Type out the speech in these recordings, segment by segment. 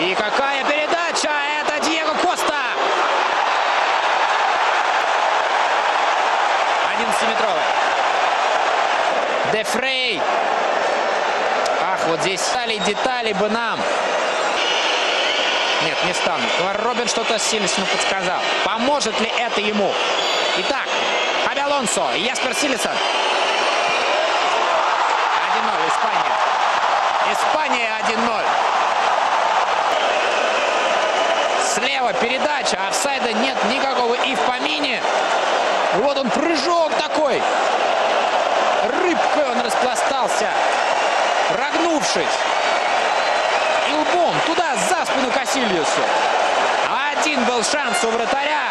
И какая передача! Это Диего Коста! 11-метровый. Де Фрей. Ах, вот здесь детали бы нам. Нет, не стану. Робин что-то Силисону подсказал. Поможет ли это ему? Итак, Хаби Алонсо и Яспер Силисон. 1-0, Испания. Испания 1-0. Слева передача. Офсайда нет никакого и в помине. Вот он, прыжок такой. Рыбкой он распластался, прогнувшись. И лбом туда, за спину Касильосу. Один был шанс у вратаря,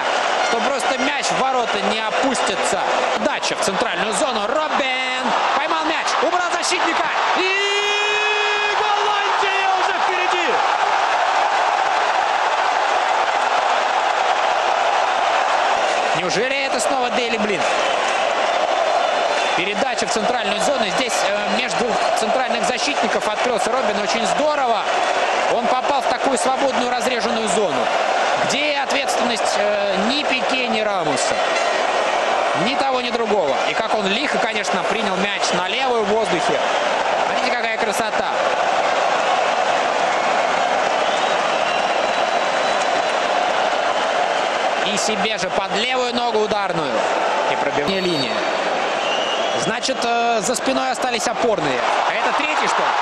что просто мяч в ворота не опустится. Дача в центральную зону. Робин поймал мяч, убрал защитника. И Голландия уже впереди. Неужели это снова Дейли Блинд? Передача в центральную зону. Здесь между центральных защитников открылся Робин. Очень здорово. Он попал в такую свободную разреженную зону, где ответственность ни Пике, ни Рамоса. Ни того, ни другого. И как он лихо, конечно, принял мяч на левую в воздухе. Смотрите, какая красота. И себе же под левую ногу ударную. И пробивная линия. Значит, за спиной остались опорные. А это третий, что ли?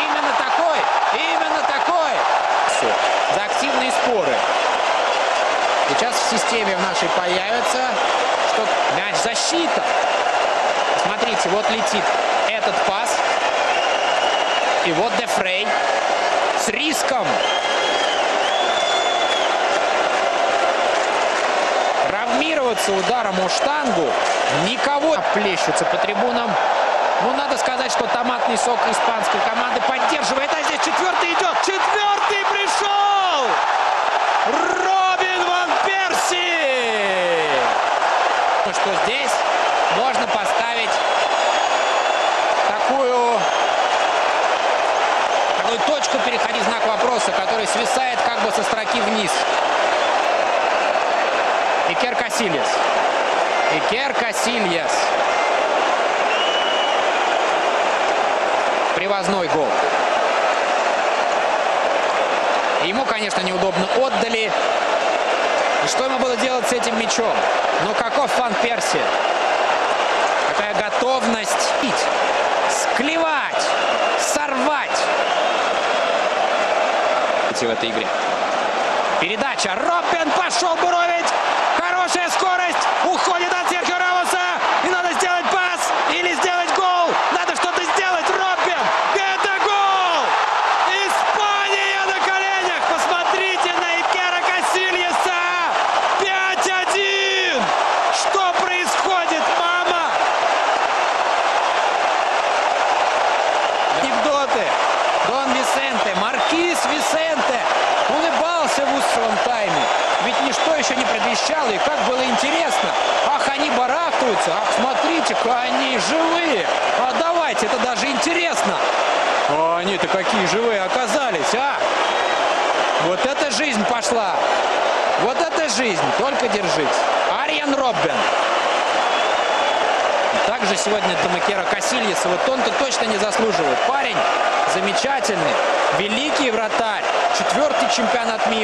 Именно такой. Именно такой. За активные споры. Сейчас в системе в нашей появится, что мяч защита. Смотрите, вот летит этот пас. И вот Де Фрей с риском. Травмироваться ударом о штангу. Никого плещутся по трибунам. Ну, надо сказать, что томатный сок испанской команды поддерживает. А здесь четвертый идет. Четвертый пришел! Робин ван Перси! Что здесь можно поставить такую точку, переходи знак вопроса, который свисает как бы со строки вниз. Икер Касильес. Икер Касильес. Привозной гол. Ему, конечно, неудобно отдали. И что ему было делать с этим мячом? Ну, каков Ван Перси? Какая готовность склевать, сорвать в этой игре. Передача. Робин пошел буровить. Хорошая скорость. Уходит от Серхио Рамоса. И надо сделать пас. Или сделать гол. Надо что-то сделать. Робин. Это гол. Испания на коленях. Посмотрите на Икера Касильеса. 5-1. Что происходит, мама? Анекдоты. Дон Висенте. Маркиз Висенте. Улыбался в устном тайме. Ведь ничто еще не предвещало, и как было интересно. Ах, они барахтаются, ах, смотрите-ка, они живые. А давайте, это даже интересно. А они-то какие живые оказались, а? Вот эта жизнь пошла. Вот эта жизнь, только держись. Арьян Роббен. Также сегодня до Икера Касильеса, вот он-то точно не заслуживает. Парень замечательный, великий вратарь, 4-й чемпионат мира.